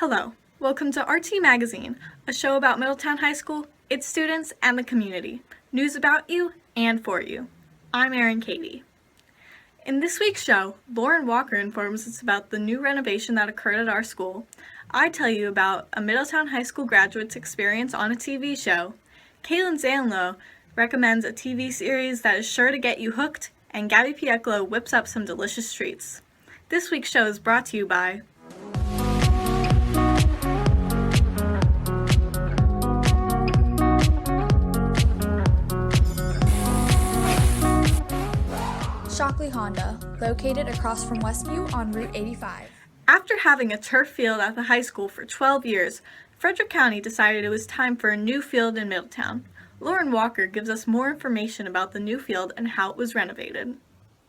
Hello, welcome to RT Magazine, a show about Middletown High School, its students, and the community. News about you and for you. I'm Erin Kady. In this week's show, Lauren Walker informs us about the new renovation that occurred at our school. I tell you about a Middletown High School graduate's experience on a TV show. Cailyn Zanylo recommends a TV series that is sure to get you hooked, and Gabby Pieklo whips up some delicious treats. This week's show is brought to you by Shockley Honda, located across from Westview on Route 85. After having a turf field at the high school for 12 years, Frederick County decided it was time for a new field in Middletown. Lauren Walker gives us more information about the new field and how it was renovated.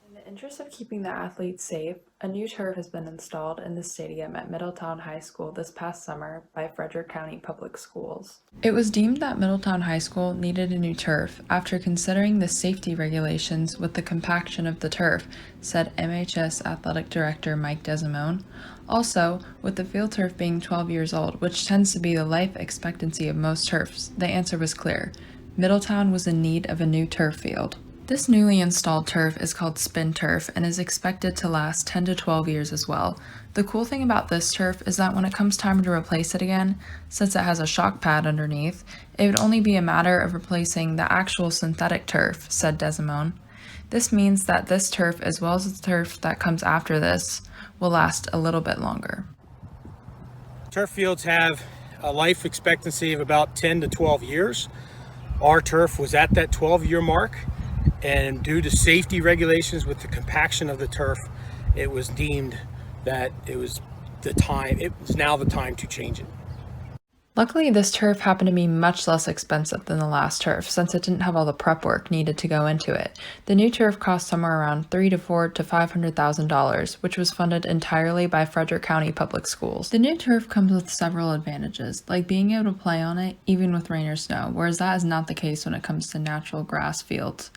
In the interest of keeping the athletes safe, a new turf has been installed in the stadium at Middletown High School this past summer by Frederick County Public Schools. It was deemed that Middletown High School needed a new turf after considering the safety regulations with the compaction of the turf, said MHS Athletic Director Mike Desimone. Also, with the field turf being 12 years old, which tends to be the life expectancy of most turfs, the answer was clear. Middletown was in need of a new turf field. This newly installed turf is called spin turf and is expected to last 10 to 12 years as well. The cool thing about this turf is that when it comes time to replace it again, since it has a shock pad underneath, it would only be a matter of replacing the actual synthetic turf, said Desimone. This means that this turf, as well as the turf that comes after this, will last a little bit longer. Turf fields have a life expectancy of about 10 to 12 years. Our turf was at that 12-year mark, and due to safety regulations with the compaction of the turf, it was deemed that it was now the time to change it. Luckily, this turf happened to be much less expensive than the last turf since it didn't have all the prep work needed to go into it. The new turf cost somewhere around $300,000 to $500,000, which was funded entirely by Frederick County Public Schools. The new turf comes with several advantages, like being able to play on it even with rain or snow, whereas that is not the case when it comes to natural grass fields.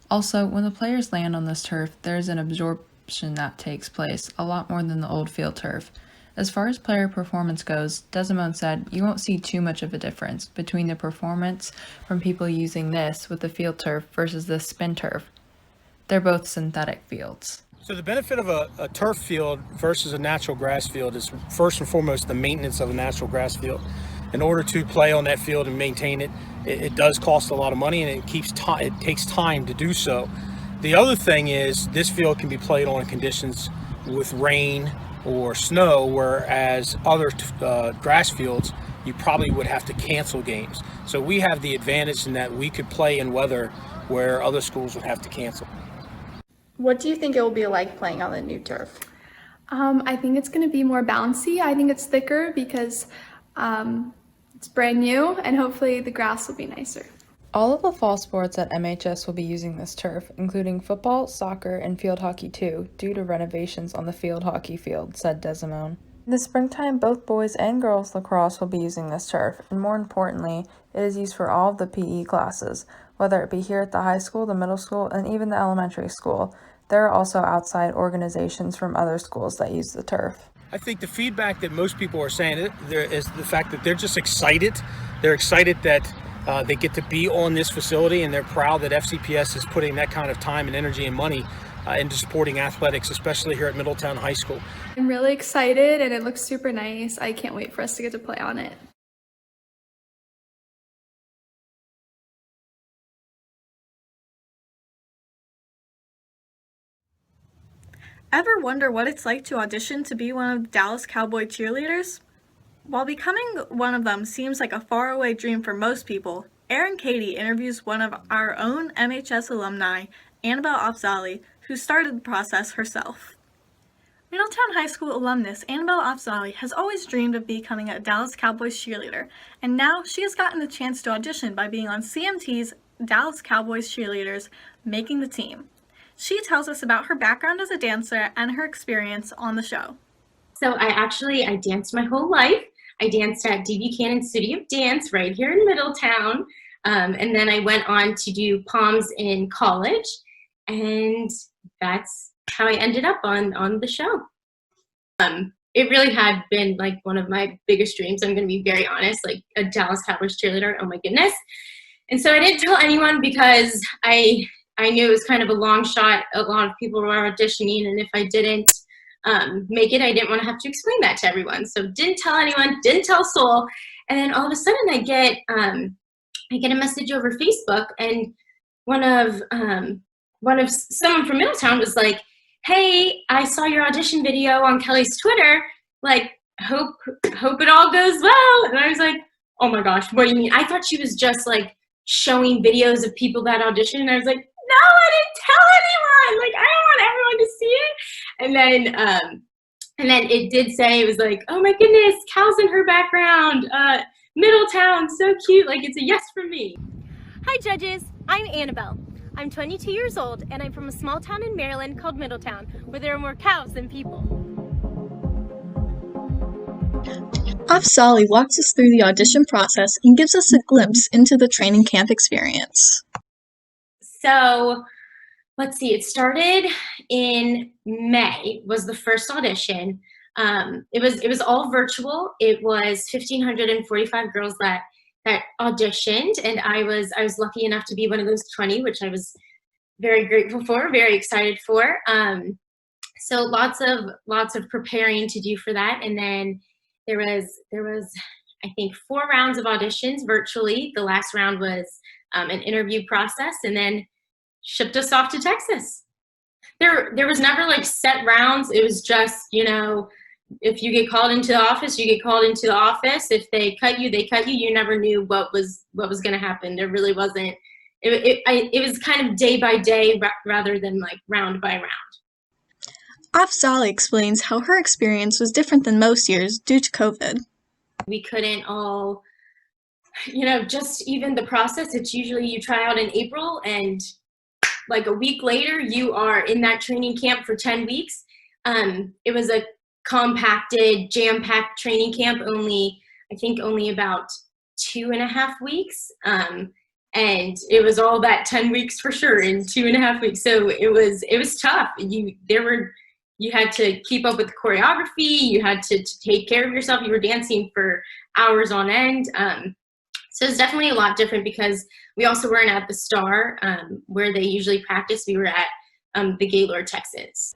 Also, when the players land on this turf, there's an absorption that takes place, a lot more than the old field turf. As far as player performance goes, Desimone said you won't see too much of a difference between the performance from people using this with the field turf versus this spin turf. They're both synthetic fields. So the benefit of a turf field versus a natural grass field is first and foremost the maintenance of a natural grass field. In order to play on that field and maintain it, it does cost a lot of money, and it takes time to do so. The other thing is this field can be played on in conditions with rain or snow, whereas other grass fields, you probably would have to cancel games. So we have the advantage in that we could play in weather where other schools would have to cancel. What do you think it will be like playing on the new turf? I think it's going to be more bouncy. I think it's thicker because it's brand new, and hopefully the grass will be nicer. All of the fall sports at MHS will be using this turf, including football, soccer, and field hockey too, due to renovations on the field hockey field, said Desimone. In the springtime, both boys and girls lacrosse will be using this turf, and more importantly, it is used for all of the PE classes, whether it be here at the high school, the middle school, and even the elementary school. There are also outside organizations from other schools that use the turf. I think the feedback that most people are saying is the fact that they're just excited. They're excited that they get to be on this facility, and they're proud that FCPS is putting that kind of time and energy and money into supporting athletics, especially here at Middletown High School. I'm really excited, and it looks super nice. I can't wait for us to get to play on it. Ever wonder what it's like to audition to be one of the Dallas Cowboy cheerleaders? While becoming one of them seems like a faraway dream for most people, Erin Kady interviews one of our own MHS alumni, Annabelle Afzali, who started the process herself. Middletown High School alumnus Annabelle Afzali has always dreamed of becoming a Dallas Cowboys cheerleader, and now she has gotten the chance to audition by being on CMT's Dallas Cowboys Cheerleaders, making the team. She tells us about her background as a dancer and her experience on the show. So I danced my whole life. I danced at D. Buchanan Studio of Dance right here in Middletown. And then I went on to do Palms in college. And that's how I ended up on the show. it really had been like one of my biggest dreams. I'm going to be very honest, like a Dallas Cowboys cheerleader. Oh my goodness. And so I didn't tell anyone because I knew it was kind of a long shot. A lot of people were auditioning, and if I didn't make it, I didn't want to have to explain that to everyone. So didn't tell anyone, didn't tell Soul. And then all of a sudden I get a message over Facebook, and one of someone from Middletown was like, "Hey, I saw your audition video on Kelly's Twitter. Like, hope it all goes well." And I was like, "Oh my gosh, what do you mean?" I thought she was just like showing videos of people that auditioned, and I was like, "No, I didn't tell anyone. Like, I don't want everyone to see it." And then it did say, it was like, "Oh my goodness, Cal's in her background. Middletown, so cute. Like, it's a yes from me." Hi judges, I'm Annabelle. I'm 22 years old and I'm from a small town in Maryland called Middletown, where there are more cows than people. Afzali walks us through the audition process and gives us a glimpse into the training camp experience. So let's see, it started in May was the first audition. It was all virtual. It was 1,545 girls that auditioned, and I was lucky enough to be one of those 20, which I was very grateful for, very excited for. So lots of preparing to do for that, and then there was I think 4 rounds of auditions virtually. The last round was an interview process, and then shipped us off to Texas. There was never like set rounds. It was just, if you get called into the office, you get called into the office. If they cut you, they cut you. You never knew what was going to happen. There really wasn't. It was kind of day by day rather than like round by round. Afzali explains how her experience was different than most years due to COVID. We couldn't all, just even the process. It's usually you try out in April, and like a week later, you are in that training camp for 10 weeks. It was a compacted, jam-packed training camp, only about 2.5 weeks. And it was all that 10 weeks for sure in 2.5 weeks. So it was tough. You had to keep up with the choreography. You had to take care of yourself. You were dancing for hours on end. So it's definitely a lot different because we also weren't at the Star where they usually practice. We were at the Gaylord, Texas.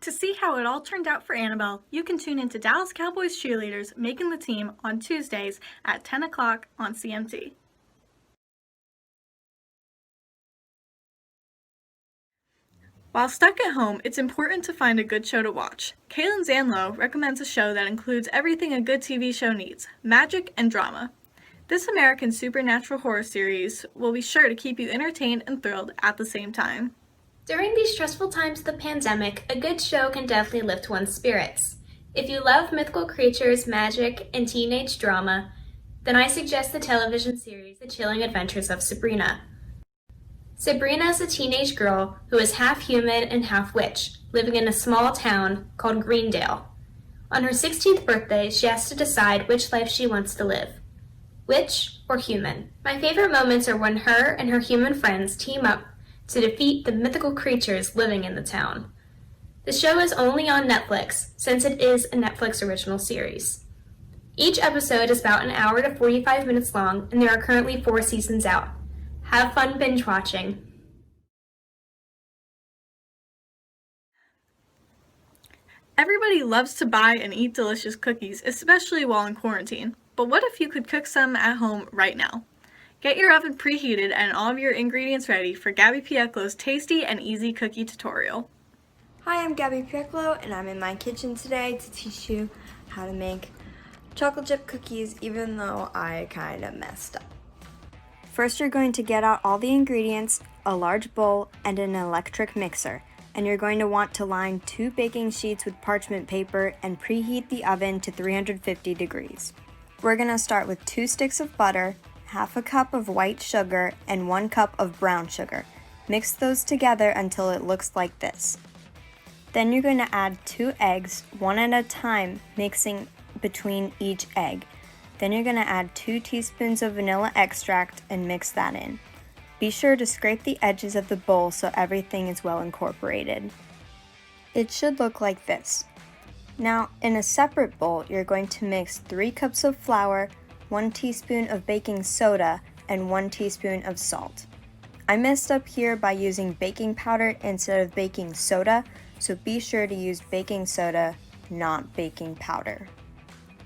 To see how it all turned out for Annabelle, you can tune into Dallas Cowboys Cheerleaders Making the Team on Tuesdays at 10 o'clock on CMT. While stuck at home, it's important to find a good show to watch. Cailyn Zanylo recommends a show that includes everything a good TV show needs: magic and drama. This American supernatural horror series will be sure to keep you entertained and thrilled at the same time. During these stressful times of the pandemic, a good show can definitely lift one's spirits. If you love mythical creatures, magic, and teenage drama, then I suggest the television series The Chilling Adventures of Sabrina. Sabrina is a teenage girl who is half human and half witch, living in a small town called Greendale. On her 16th birthday, she has to decide which life she wants to live: witch or human. My favorite moments are when her and her human friends team up to defeat the mythical creatures living in the town. The show is only on Netflix, since it is a Netflix original series. Each episode is about 1 hour to 45 minutes long, and there are currently 4 seasons out. Have fun binge watching. Everybody loves to buy and eat delicious cookies, especially while in quarantine. But what if you could cook some at home right now? Get your oven preheated and all of your ingredients ready for Gabby Pieklo's tasty and easy cookie tutorial. Hi, I'm Gabby Pieklo, and I'm in my kitchen today to teach you how to make chocolate chip cookies, even though I kind of messed up. First, you're going to get out all the ingredients, a large bowl, and an electric mixer. And you're going to want to line 2 baking sheets with parchment paper and preheat the oven to 350 degrees. We're going to start with 2 sticks of butter, half a cup of white sugar, and 1 cup of brown sugar. Mix those together until it looks like this. Then you're going to add 2 eggs, one at a time, mixing between each egg. Then you're going to add 2 teaspoons of vanilla extract and mix that in. Be sure to scrape the edges of the bowl so everything is well incorporated. It should look like this. Now, in a separate bowl, you're going to mix 3 cups of flour, 1 teaspoon of baking soda, and 1 teaspoon of salt. I messed up here by using baking powder instead of baking soda, so be sure to use baking soda, not baking powder.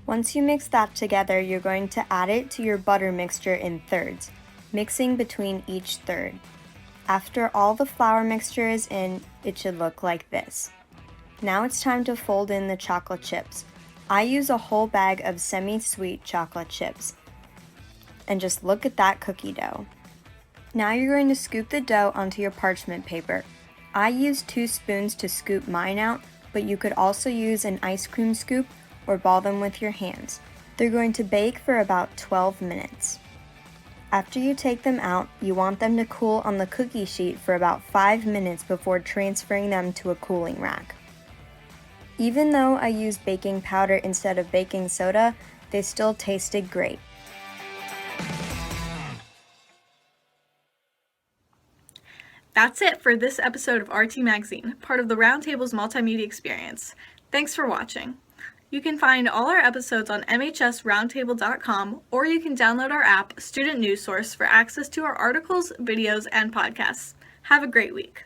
Once you mix that together, you're going to add it to your butter mixture in thirds, mixing between each third. After all the flour mixture is in, it should look like this. Now it's time to fold in the chocolate chips. I use a whole bag of semi-sweet chocolate chips. And just look at that cookie dough. Now you're going to scoop the dough onto your parchment paper. I use 2 spoons to scoop mine out, but you could also use an ice cream scoop or ball them with your hands. They're going to bake for about 12 minutes. After you take them out, you want them to cool on the cookie sheet for about 5 minutes before transferring them to a cooling rack. Even though I used baking powder instead of baking soda, they still tasted great. That's it for this episode of RT Magazine, part of the Roundtable's multimedia experience. Thanks for watching. You can find all our episodes on mhsroundtable.com, or you can download our app, Student News Source, for access to our articles, videos, and podcasts. Have a great week.